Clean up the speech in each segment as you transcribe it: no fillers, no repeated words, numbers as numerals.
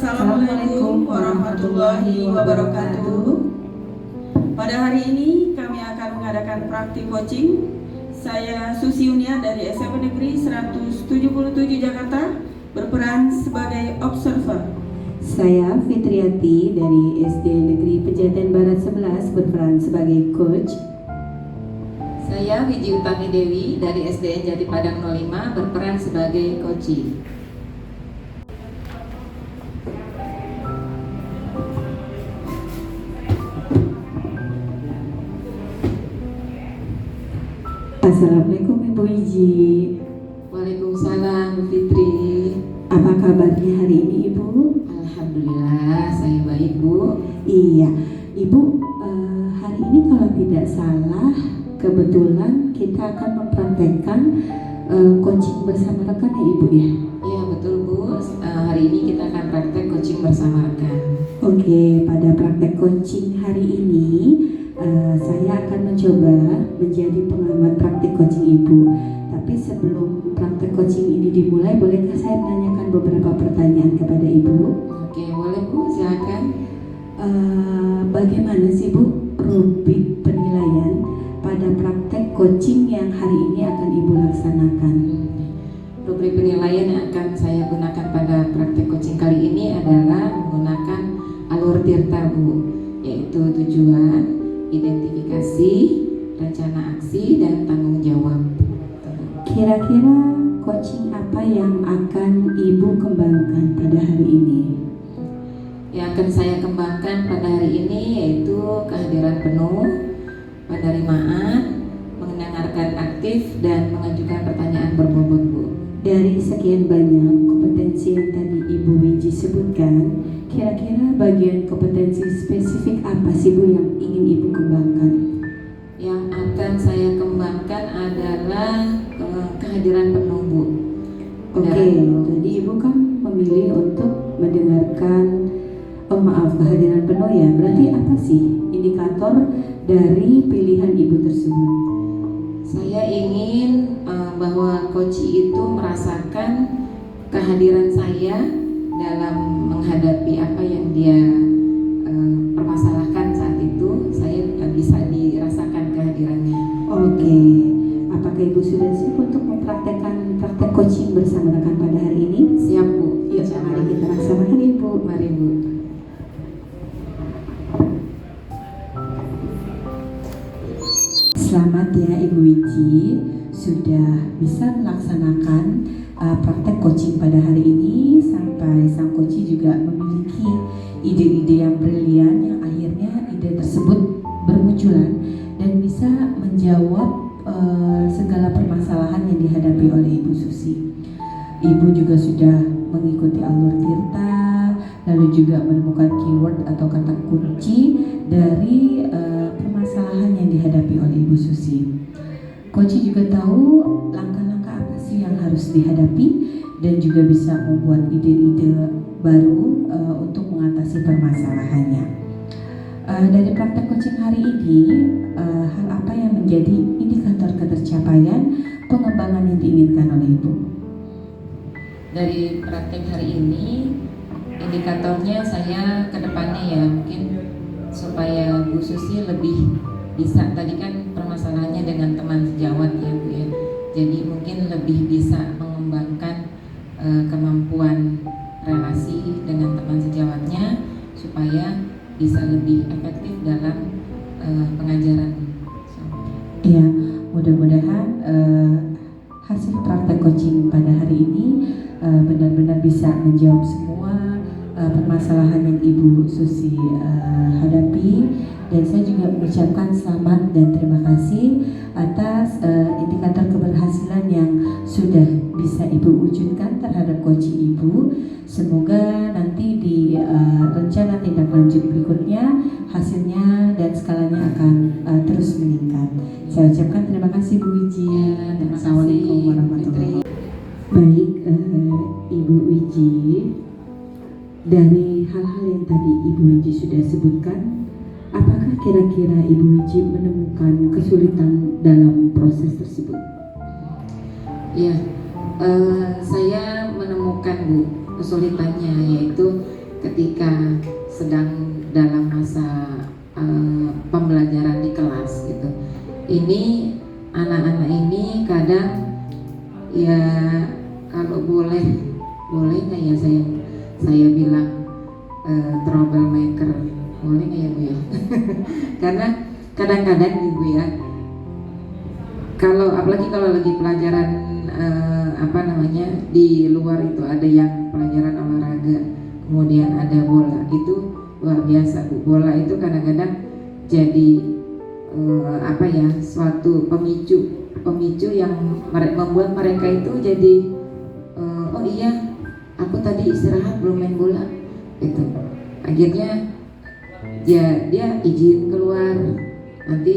Assalamualaikum warahmatullahi wabarakatuh. Pada hari ini kami akan mengadakan praktik coaching. Saya Susi Unia dari SMA Negeri 177 Jakarta berperan sebagai observer. Saya Fitriati dari SD Negeri Pejaten Barat 11 berperan sebagai coach. Saya Wiji Utami Dewi dari SDN Jati Padang 05 berperan sebagai coaching. Assalamualaikum Ibu Wiji. Waalaikumsalam Bu Fitri. Apa kabarnya hari ini Ibu? Alhamdulillah saya baik Bu. Iya Ibu, hari ini kalau tidak salah kebetulan kita akan mempraktekkan coaching bersama rekan ya Ibu ya? Iya betul Bu, hari ini kita akan praktek coaching bersama rekan. Oke, pada praktek coaching hari ini saya akan mencoba menjadi pengamat praktik coaching Ibu. Tapi sebelum praktek coaching ini dimulai, bolehkah saya menanyakan beberapa pertanyaan kepada Ibu? Oke, boleh Bu, silakan. Bagaimana sih Bu rubrik penilaian pada praktek coaching yang hari ini akan Ibu laksanakan? Rubrik penilaian yang akan saya gunakan pada praktek coaching kali ini adalah menggunakan alur Tirta Bu, yaitu tujuan, identifikasi, rencana aksi, dan tanggung jawab. Kira-kira coaching apa yang akan Ibu kembangkan pada hari ini? Yang akan saya kembangkan pada hari ini yaitu kehadiran penuh, penerimaan, mendengarkan aktif, dan mengajukan pertanyaan berbobot Bu. Dari sekian banyak kompetensi yang tadi Ibu Wiji sebutkan, kira-kira bagian kompetensi spesifik apa sih Bu yang ingin Ibu kembangkan? Yang akan saya kembangkan adalah kehadiran penuh Bu. Oke, jadi Ibu kan memilih untuk mendengarkan kehadiran penuh ya. Berarti apa sih indikator dari pilihan Ibu tersebut? Saya ingin bahwa coach itu merasakan kehadiran saya dalam menghadapi apa yang dia permasalahkan saat itu. Saya bisa dirasakan kehadirannya. Oke, apakah Ibu sudah siap untuk mempraktekkan praktek coaching bersama rekan pada hari ini? Siap Bu. Yuk, mari kita laksanakan Ibu. Mari Bu. Selamat ya Ibu Wiji, sudah bisa melaksanakan praktek coaching pada hari ini, sampai sang coach juga memiliki ide-ide yang brilian yang akhirnya ide tersebut bermunculan dan bisa menjawab segala permasalahan yang dihadapi oleh Ibu Susi. Ibu juga sudah mengikuti alur Tirta, lalu juga menemukan keyword atau kata kunci dari permasalahan yang dihadapi oleh Ibu Susi. Coach juga tahu langkah-langkah apa sih yang harus dihadapi dan juga bisa membuat ide-ide baru untuk mengatasi permasalahannya. Dari praktek coaching hari ini, hal apa yang menjadi indikator ketercapaian pengembangan yang diinginkan oleh Ibu? Dari praktek hari ini, indikatornya saya ke depannya ya mungkin supaya Bu Susi lebih bisa, tadi kan permasalahannya dengan teman sejawat ya Bu ya, jadi mungkin lebih bisa mengembangkan kemampuan relasi dengan teman sejawatnya supaya bisa lebih efektif dalam pengajaran. Iya, mudah-mudahan hasil praktek coaching pada hari ini benar-benar bisa menjawab semua permasalahan yang Ibu Susi hadapi, dan saya juga mengucapkan selamat dan terima kasih atas indikator keberhasilan yang sudah bisa Ibu wujudkan terhadap coaching Ibu. Semoga nanti di rencana tindak lanjut berikutnya hasilnya dan skalanya akan terus meningkat. Saya ucapkan terima kasih Bu Wiji. Assalamualaikum warahmatullahi wabarakatuh. Baik, Ibu Wiji, dari hal-hal yang tadi Ibu Wiji sudah sebutkan, apakah kira-kira Ibu Wiji menemukan kesulitan dalam proses tersebut? Ya, saya menemukan Bu kesulitannya, yaitu ketika sedang dalam masa pembelajaran di kelas gitu. Ini anak-anak ini kadang ya kalau boleh nggak ya saya bilang troublemaker, boleh nggak ya Bu ya? Karena kadang-kadang nih Bu ya, apalagi kalau lagi pelajaran di luar itu ada yang pelajaran olahraga, kemudian ada bola, itu luar biasa Bu. Bola itu kadang-kadang jadi suatu pemicu yang membuat mereka itu jadi oh iya, aku tadi istirahat belum main bola gitu. Akhirnya ya dia izin keluar, nanti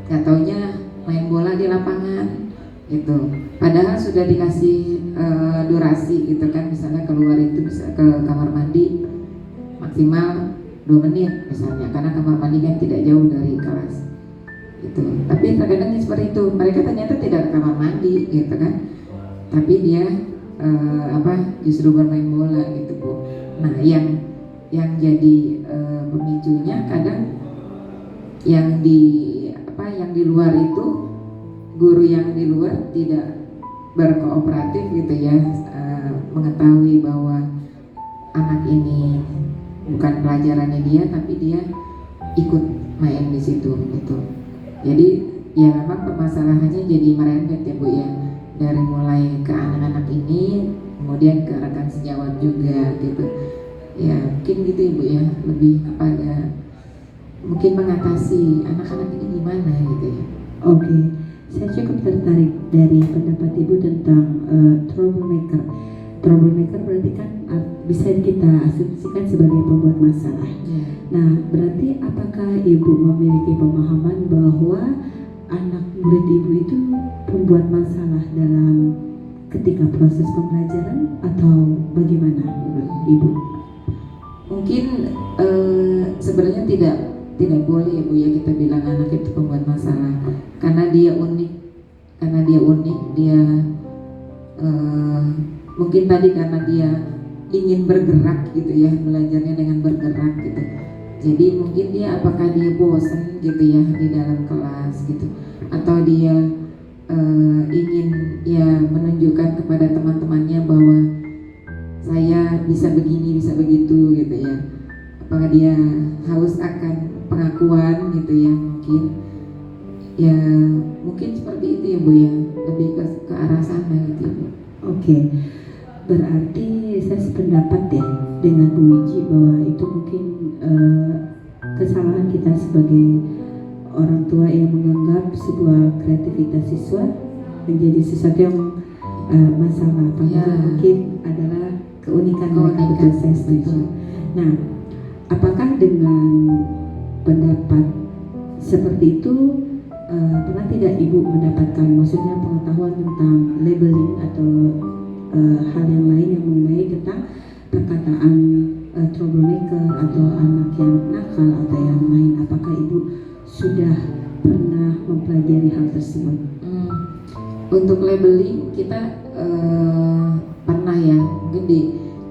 nggak taunya main bola di lapangan gitu. Padahal sudah dikasih durasi gitu kan, misalnya keluar itu bisa ke kamar mandi maksimal 2 menit misalnya, karena kamar mandi kan tidak jauh dari kelas gitu. Tapi terkadang seperti itu, mereka ternyata tidak ke kamar mandi gitu kan, tapi dia justru bermain bola gitu Bu. Nah yang jadi pemicunya kadang yang di luar itu, guru yang di luar tidak berkooperatif gitu ya, mengetahui bahwa anak ini bukan pelajarannya dia, tapi dia ikut main di situ gitu. Jadi ya memang permasalahannya jadi merembet ya Bu ya, dari mulai ke anak-anak ini, kemudian ke rekan sejawat juga gitu. Ya mungkin gitu ya Bu ya, lebih kepada mungkin mengatasi anak-anak ini gimana gitu ya. Oke, saya cukup tertarik dari pendapat Ibu tentang troublemaker. Troublemaker berarti kan bisa kita asumsikan sebagai pembuat masalah. Nah, berarti apakah Ibu memiliki pemahaman bahwa anak murid Ibu itu pembuat masalah dalam ketika proses pembelajaran, atau bagaimana Ibu? Mungkin sebenarnya tidak boleh ya Bu ya kita bilang anak itu pembuat masalah, karena dia unik, dia mungkin tadi karena dia ingin bergerak gitu ya, belajarnya dengan bergerak gitu. Jadi mungkin apakah dia bosan gitu ya di dalam kelas gitu, atau dia ingin ya menunjukkan kepada teman-temannya bahwa saya bisa begini, bisa begitu gitu ya. Apakah dia haus akan pengakuan gitu ya, mungkin seperti itu ya Bu ya, lebih ke arah sana gitu ya Bu. Oke, berarti saya sependapat ya dengan Bu Wiji bahwa itu mungkin kesalahan kita sebagai orang tua yang menganggap sebuah kreativitas siswa menjadi sesuatu yang masalah, padahal mungkin adalah keunikan mereka. Betul, saya setuju. Nah, apakah dengan pendapat seperti itu pernah tidak Ibu mendapatkan maksudnya pengetahuan tentang labeling atau hal yang lain yang mengenai tentang perkataan troublemaker atau anak yang nakal atau yang lain? Apakah Ibu sudah pernah mempelajari hal tersebut? Untuk labeling kita pernah ya, mungkin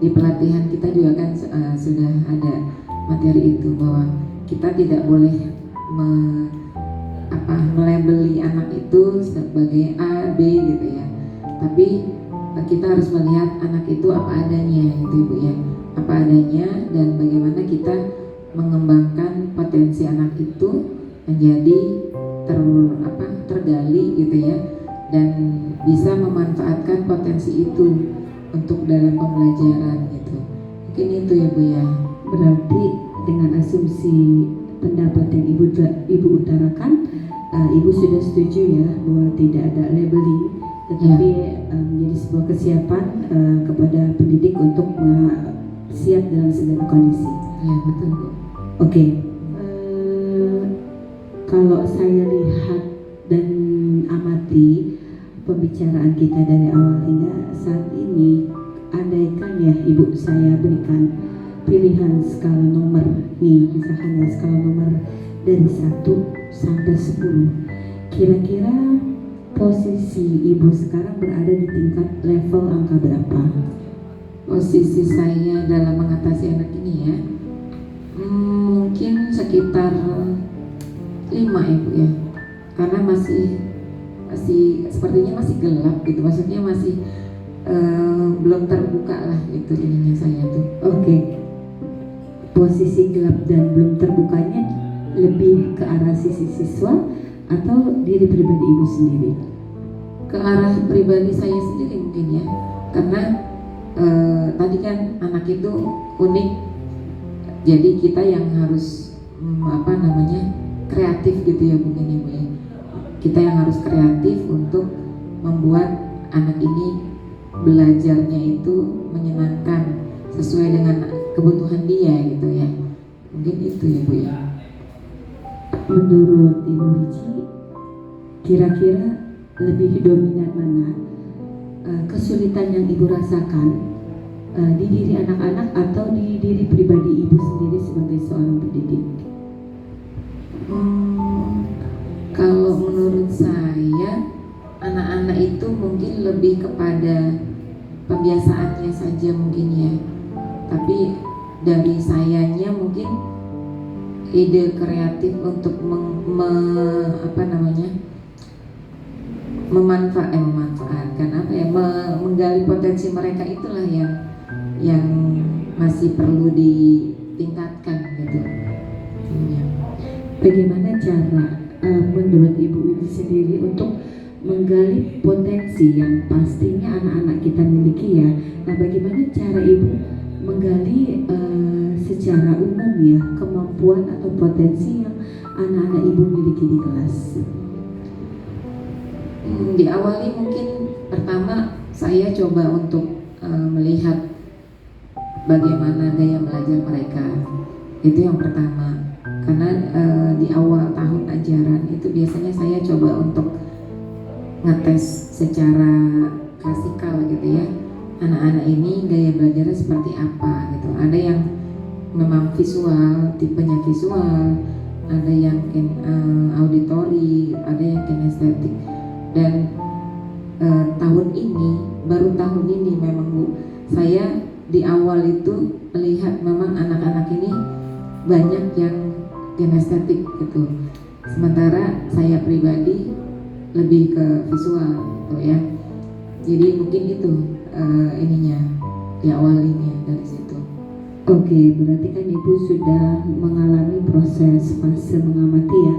di pelatihan kita juga kan sudah ada materi itu, bahwa kita tidak boleh melabeli anak itu sebagai A, B gitu ya. Tapi kita harus melihat anak itu apa adanya gitu Ibu ya, apa adanya, dan bagaimana kita mengembangkan potensi anak itu menjadi tergali gitu ya, dan bisa memanfaatkan potensi itu untuk dalam pembelajaran gitu. Mungkin itu ya Bu ya. Berarti dengan asumsi pendapat yang Ibu utarakan, Ibu sudah setuju ya bahwa tidak ada labeling, tetapi menjadi sebuah kesiapan kepada pendidik untuk siap dalam segala kondisi. Ya betul Bu. Oke, kalau saya lihat dan amati pembicaraan kita dari awal hingga saat ini, andaikan ya Ibu saya berikan pilihan skala nomor nih, misalkan ya skala nomor dari 1 sampai 10, kira-kira posisi Ibu sekarang berada di tingkat level angka berapa? posisi saya dalam mengatasi anak ini ya, mungkin sekitar 5 ya Bu ya, karena masih sepertinya masih gelap gitu, maksudnya masih belum terbuka lah itu ininya saya tuh. Oke. Posisi gelap dan belum terbukanya lebih ke arah sisi siswa atau diri pribadi ibu sendiri? Ke arah pribadi saya sendiri mungkin ya, karena tadi kan anak itu unik, jadi kita yang harus kreatif gitu ya mungkin ya Bu ya. Kita yang harus kreatif untuk membuat anak ini belajarnya itu menyenangkan sesuai dengan kebutuhan dia gitu ya. Mungkin itu ya Bu ya. Menurut Ibu Wiji, kira-kira lebih dominan mana kesulitan yang Ibu rasakan di diri anak-anak atau di diri pribadi Ibu sendiri sebagai seorang pendidik? Kalau menurut saya, anak-anak itu mungkin lebih kepada pembiasaannya saja mungkin ya. Tapi dari sayanya mungkin ide kreatif untuk menggali potensi mereka itulah yang masih perlu ditingkatkan gitu. Bagaimana cara menurut Ibu Widi sendiri untuk menggali potensi yang pastinya anak-anak kita miliki ya? Nah, bagaimana cara Ibu menggali secara umum ya kemampuan atau potensi yang anak-anak Ibu miliki di kelas? Diawali mungkin pertama saya coba untuk melihat bagaimana gaya belajar mereka. Itu yang pertama. Karena di awal tahun ajaran itu biasanya saya coba untuk ngetes secara klasikal gitu ya, anak-anak ini gaya belajarnya seperti apa gitu. Ada yang memang visual, tipenya visual, ada yang auditori, ada yang kinestetik. Dan baru tahun ini memang Bu, saya di awal itu melihat memang anak-anak ini banyak yang kinestetik gitu. Sementara saya pribadi lebih ke visual gitu ya. Jadi mungkin itu diawalinya dari situ. Oke, berarti kan Ibu sudah mengalami proses fase mengamati ya,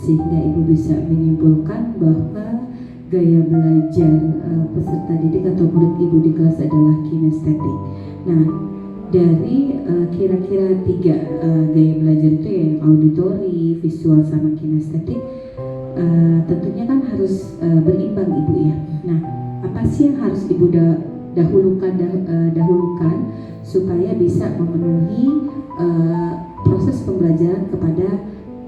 sehingga Ibu bisa menyimpulkan bahwa gaya belajar peserta didik atau murid Ibu di kelas adalah kinestetik. Nah, dari kira-kira 3 gaya belajar itu ya, auditori, visual, sama kinestetik, tentunya kan harus berimbang Ibu ya. Nah, apa sih yang harus Ibu dahulukan supaya bisa memenuhi proses pembelajaran kepada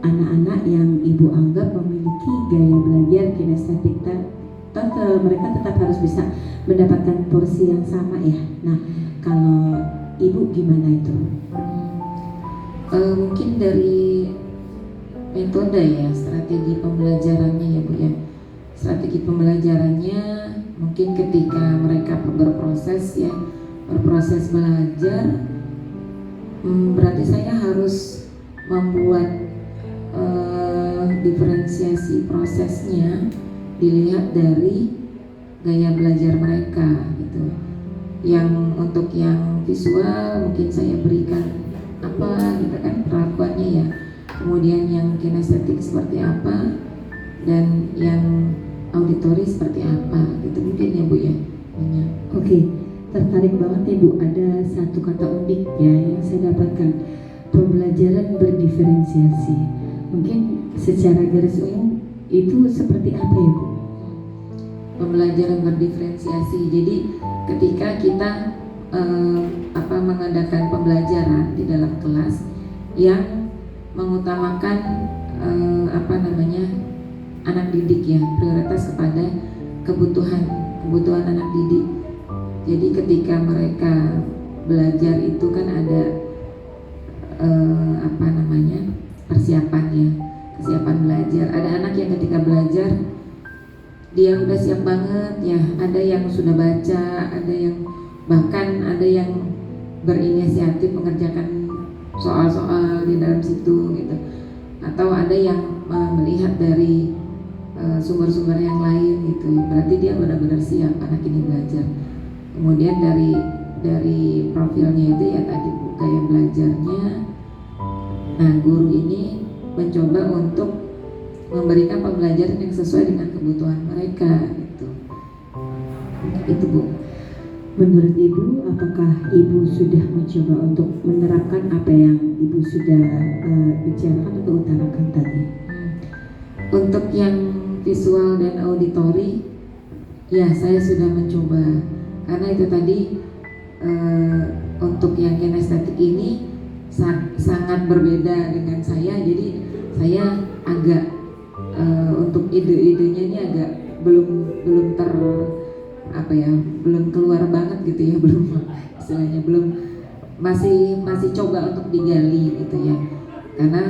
anak-anak yang Ibu anggap memiliki gaya belajar kinestetik? Mereka tetap harus bisa mendapatkan porsi yang sama ya. Nah, kalau Ibu gimana itu? Mungkin dari metode ya, strategi pembelajarannya ya Bu ya. Strategi pembelajarannya mungkin ketika mereka berproses belajar, berarti saya harus membuat diferensiasi prosesnya dilihat dari gaya belajar mereka gitu. Yang untuk yang visual mungkin saya berikan apa gitu kan perlakuannya ya, kemudian yang kinestetik seperti apa, dan yang auditori seperti apa gitu mungkin ya Bu ya. Oke, tertarik banget ya Bu, ada satu kata unik ya yang saya dapatkan, pembelajaran berdiferensiasi. Mungkin secara garis umum itu seperti apa ya Bu? Pembelajaran berdiferensiasi. Jadi ketika kita mengadakan pembelajaran di dalam kelas yang mengutamakan anak didik ya, prioritas kepada kebutuhan anak didik. Jadi ketika mereka belajar itu kan ada persiapan belajar. Ada anak yang ketika belajar dia udah siap banget ya, ada yang sudah baca, ada yang bahkan ada yang berinisiatif mengerjakan soal-soal di dalam situ gitu, atau ada yang melihat dari sumber-sumber yang lain gitu. Berarti dia benar-benar siap anak ini belajar. Kemudian dari profilnya itu ya tadi Bu, gaya belajarnya. Nah, guru ini mencoba untuk memberikan pembelajaran yang sesuai dengan kebutuhan mereka gitu. Itu Bu. Menurut Ibu, apakah Ibu sudah mencoba untuk menerapkan apa yang Ibu sudah bicarakan atau utarakan tadi? Untuk yang visual dan auditori, ya saya sudah mencoba. Karena itu tadi untuk yang kinestetik ini sangat berbeda dengan saya. Jadi saya agak untuk ide-idenya ini agak belum belum keluar banget gitu ya, belum istilahnya belum masih coba untuk digali gitu ya. Karena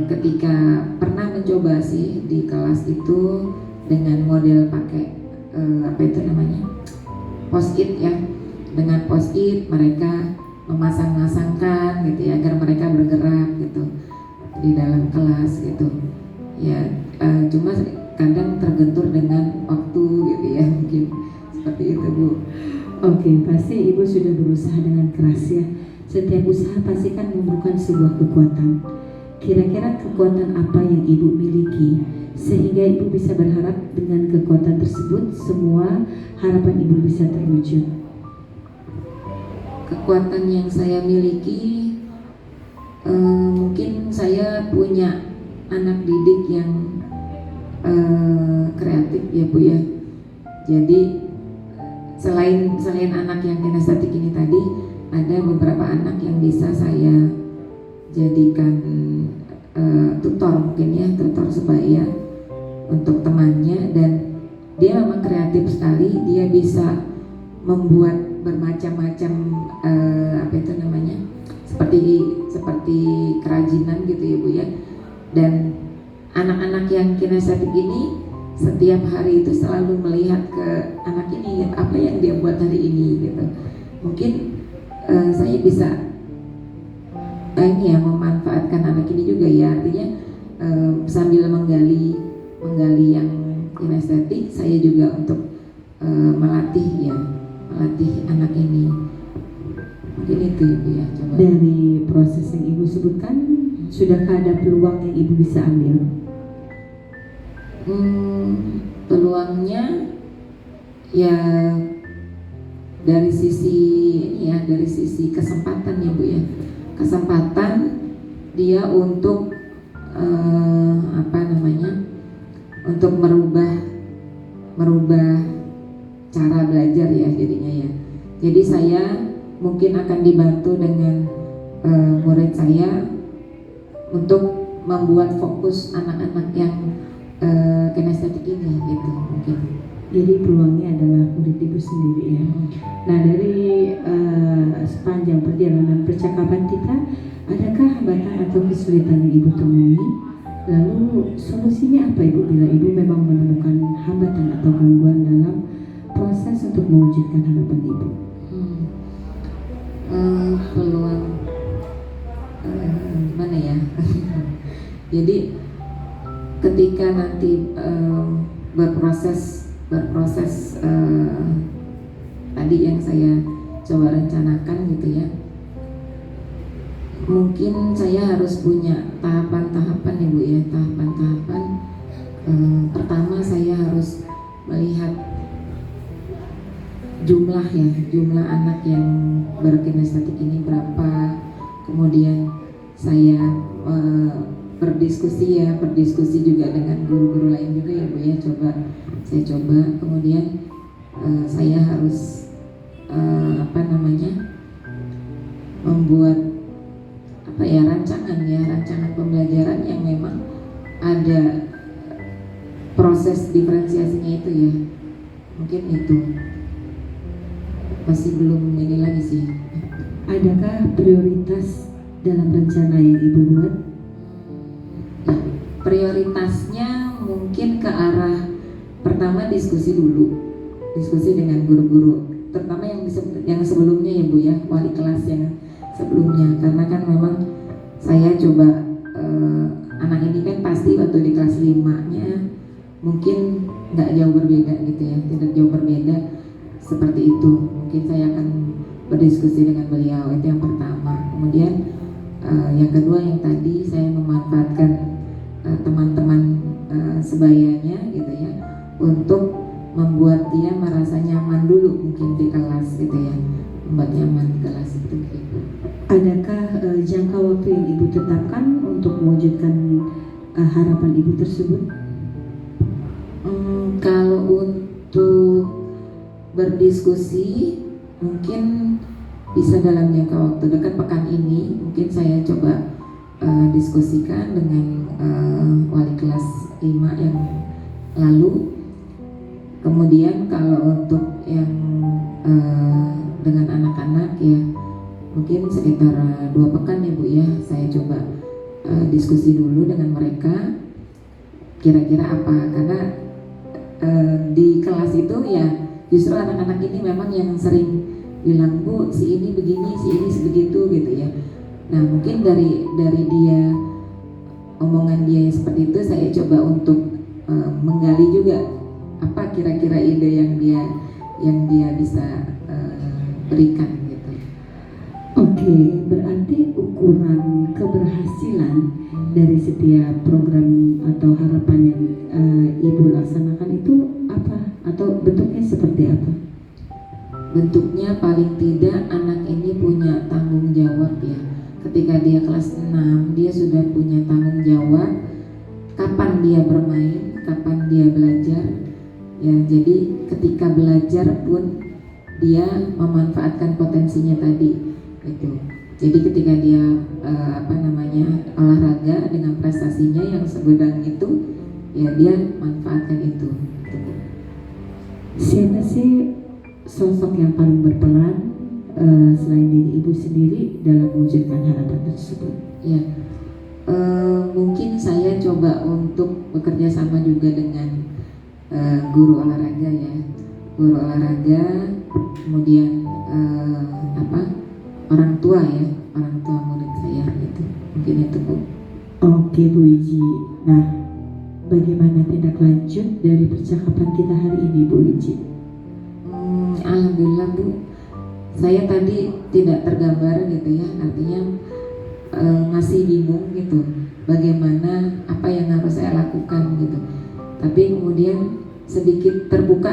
ketika pernah mencoba sih di kelas itu dengan model pakai post-it ya, dengan post-it mereka memasang-masangkan gitu ya agar mereka bergerak gitu di dalam kelas gitu ya. Cuma kadang tergentur dengan waktu gitu ya, mungkin seperti itu Bu. Oke, pasti Ibu sudah berusaha dengan keras ya. Setiap usaha pasti kan memerlukan sebuah kekuatan. Kira-kira kekuatan apa yang Ibu miliki sehingga Ibu bisa berharap dengan kekuatan tersebut semua harapan Ibu bisa terwujud? Kekuatan yang saya miliki, mungkin saya punya anak didik yang kreatif ya Bu ya. Jadi selain anak yang kinestetik ini tadi, ada beberapa anak yang bisa saya jadikan tutor mungkin ya, tutor sebaya untuk temannya. Dan dia memang kreatif sekali, dia bisa membuat bermacam-macam seperti kerajinan gitu ya Bu ya. Dan anak-anak yang kinestetik ini setiap hari itu selalu melihat ke anak ini apa yang dia buat hari ini gitu. Mungkin saya bisa memanfaatkan anak ini juga ya, artinya sambil menggali yang kinestetik, saya juga untuk melatih anak ini. Mungkin itu Ibu ya. Coba. Dari proses yang Ibu sebutkan, sudahkah ada peluang yang Ibu bisa ambil? Peluangnya ya dari sisi kesempatan ya Bu ya. Kesempatan dia untuk untuk merubah cara belajar ya jadinya ya. Jadi saya mungkin akan dibantu dengan murid saya untuk membuat fokus anak-anak yang kinestetik ini gitu mungkin. Jadi peluangnya adalah murid Ibu sendiri ya. Nah, dari sepanjang perjalanan percakapan kita, adakah hambatan atau kesulitan yang Ibu temui? Lalu solusinya apa Ibu bila Ibu memang menemukan hambatan atau gangguan dalam proses untuk mewujudkan harapan Ibu? Peluang mana ya? Jadi ketika nanti berproses tadi yang saya coba rencanakan gitu ya, mungkin saya harus punya tahapan-tahapan ya Bu ya, tahapan-tahapan. Pertama saya harus melihat jumlah anak yang berkinestetik ini berapa. Kemudian saya berdiskusi juga dengan guru-guru lain juga ya Bu ya, saya coba. Kemudian saya harus membuat rancangan pembelajaran yang memang ada proses diferensiasinya itu ya. Mungkin itu masih belum ini lagi sih. Adakah prioritas dalam rencana yang Ibu buat? Ya, prioritasnya mungkin ke arah pertama diskusi dengan guru-guru terutama yang sebelumnya ya Bu ya, wali kelas yang sebelumnya, karena kan memang saya coba anak ini kan pasti waktu di kelas 5-nya mungkin nggak jauh berbeda gitu ya, tidak jauh berbeda seperti itu. Mungkin saya akan berdiskusi dengan beliau, itu yang pertama. Kemudian yang kedua yang tadi saya memanfaatkan teman-teman sebayanya gitu ya, untuk membuat dia merasa nyaman dulu mungkin di kelas gitu ya, membuat nyaman di kelas itu gitu. Adakah jangka waktu yang Ibu tetapkan untuk mewujudkan harapan Ibu tersebut? Kalau untuk berdiskusi mungkin bisa dalam jangka waktu dekat, pekan ini mungkin saya coba diskusikan dengan wali kelas 5 yang lalu. Kemudian kalau untuk yang dengan anak-anak ya mungkin sekitar 2 pekan ya Bu ya, saya coba diskusi dulu dengan mereka kira-kira apa, karena di kelas itu ya justru anak-anak ini memang yang sering bilang, Bu si ini begini, si ini sebegitu gitu ya. Nah mungkin dari dia, omongan dia yang seperti itu, saya coba untuk menggali juga apa kira-kira ide yang dia bisa berikan gitu. Oke, berarti ukuran keberhasilan dari setiap program atau harapan yang Ibu laksanakan itu apa? Atau bentuknya seperti apa? Bentuknya paling tidak anak ini punya tanggung jawab ya. Ketika dia kelas 6, dia sudah punya tanggung jawab kapan dia bermain, kapan dia belajar. Ya, jadi ketika belajar pun dia memanfaatkan potensinya tadi itu. Jadi ketika dia olahraga dengan prestasinya yang segudang itu, ya dia manfaatkan itu. Siapa sih sosok yang paling berperan selain diri Ibu sendiri dalam mewujudkan harapan tersebut? Ya, mungkin saya coba untuk bekerja sama juga dengan guru olahraga ya, guru olahraga, kemudian orang tua ya, orang tua murid saya gitu, mungkin itu Bu. Oke Bu Wiji, nah bagaimana tindak lanjut dari percakapan kita hari ini Bu Wiji? Alhamdulillah Bu, saya tadi tidak tergambar gitu ya, artinya masih bingung gitu bagaimana apa yang harus saya lakukan gitu. Tapi kemudian sedikit terbuka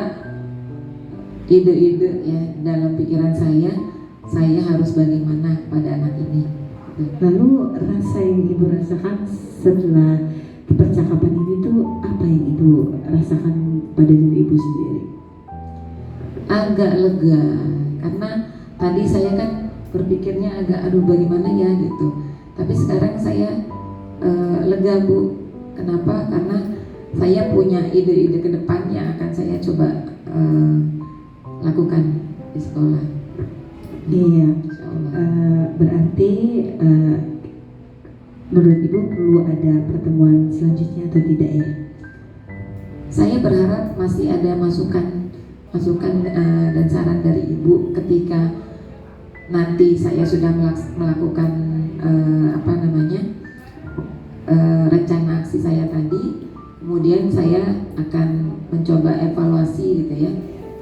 ide-ide ya dalam pikiran saya harus bagaimana pada anak ini. Lalu rasa yang Ibu rasakan setelah percakapan ini tuh apa yang Ibu rasakan pada diri Ibu sendiri? Agak lega, karena tadi saya kan berpikirnya agak aduh bagaimana ya gitu. Tapi sekarang saya lega Bu. Kenapa? Karena saya punya ide-ide ke depan yang akan saya coba lakukan di sekolah. Iya, berarti menurut Ibu perlu ada pertemuan selanjutnya atau tidak ya? Saya berharap masih ada masukan dan saran dari Ibu ketika nanti saya sudah melakukan rencana aksi saya tadi. Kemudian saya akan mencoba evaluasi gitu ya,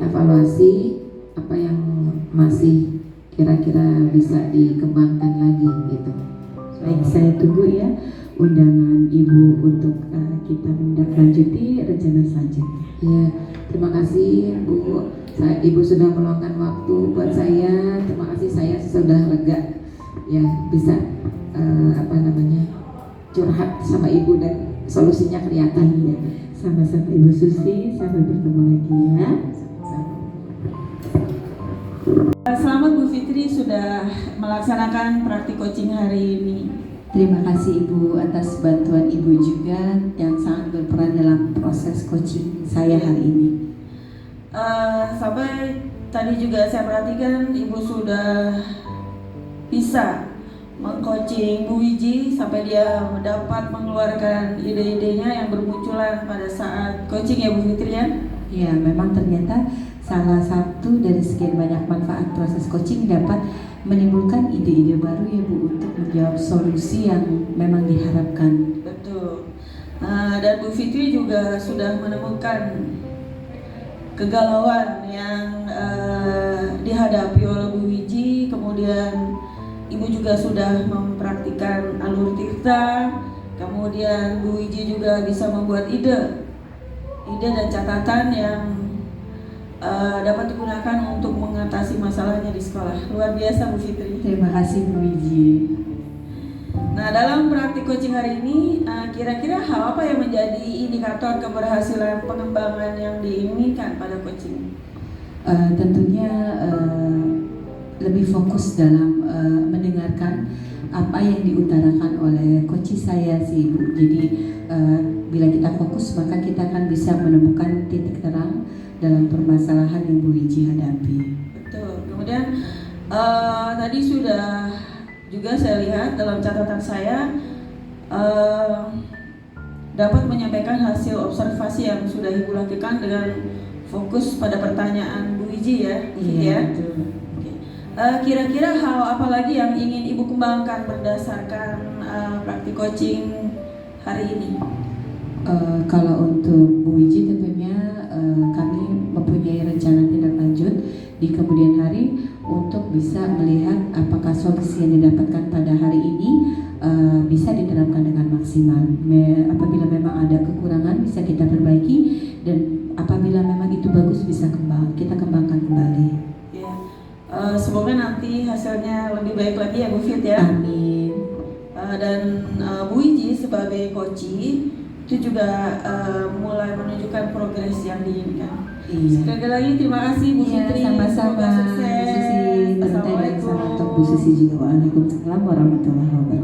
evaluasi apa yang masih kira-kira bisa dikembangkan lagi gitu. Baik, saya tunggu ya undangan Ibu untuk kita menindaklanjuti rencana selanjutnya. Ya, terima kasih Bu. Ibu sudah meluangkan waktu buat saya. Terima kasih, saya sudah lega ya bisa curhat sama Ibu dan solusinya kelihatan. Iya, sama-sama Ibu Susi, sampai bertemu lagi ya. Selamat Bu Fitri sudah melaksanakan praktik coaching hari ini. Terima kasih Ibu atas bantuan Ibu juga yang sangat berperan dalam proses coaching saya hari ini. Sampai tadi juga saya perhatikan Ibu sudah bisa mengcoaching Bu Wiji sampai dia dapat mengeluarkan ide-idenya yang bermunculan pada saat coaching ya Bu Fitri ya. Ya, memang ternyata salah satu dari sekian banyak manfaat proses coaching dapat menimbulkan ide-ide baru ya Bu untuk menjawab solusi yang memang diharapkan. Betul. Dan Bu Fitri juga sudah menemukan kegalauan yang dihadapi oleh Bu Wiji, kemudian Ibu juga sudah mempraktikkan alur tirta, kemudian Bu Wiji juga bisa membuat ide dan catatan yang dapat digunakan untuk mengatasi masalahnya di sekolah. Luar biasa Bu Fitri. Terima kasih Bu Wiji. Nah, dalam praktik coaching hari ini, kira-kira hal apa yang menjadi indikator keberhasilan pengembangan yang diinginkan pada coaching? Tentunya lebih fokus dalam mendengarkan apa yang diutarakan oleh coach saya sih Bu. Jadi bila kita fokus maka kita akan bisa menemukan titik terang dalam permasalahan yang Bu Wiji hadapi. Betul. Kemudian tadi sudah juga saya lihat dalam catatan saya dapat menyampaikan hasil observasi yang sudah Ibu lakukan dengan fokus pada pertanyaan Bu Wiji ya. Iya, ya. betul. Kira-kira hal apa lagi yang ingin Ibu kembangkan berdasarkan praktik coaching hari ini? Kalau untuk Bu Wiji tentunya kami mempunyai rencana tindak lanjut di kemudian hari untuk bisa melihat apakah solusi yang didapatkan pada hari ini bisa diterapkan dengan maksimal. Apabila memang ada kekurangan bisa kita perbaiki, dan apabila memang itu bagus bisa kita kembangkan kembali. Ya, semoga nanti hasilnya lebih baik lagi ya Bu Fit ya. Amin. Dan Bu Wiji sebagai coach itu juga mulai menunjukkan progres yang diinginkan. Iya. Sekali lagi terima kasih Bu Iya, Fitri. sama-sama Semoga sukses. Bu Susi. Assalamualaikum. Untuk Bu Susi juga. Waalaikumsalam warahmatullahi wabarakatuh.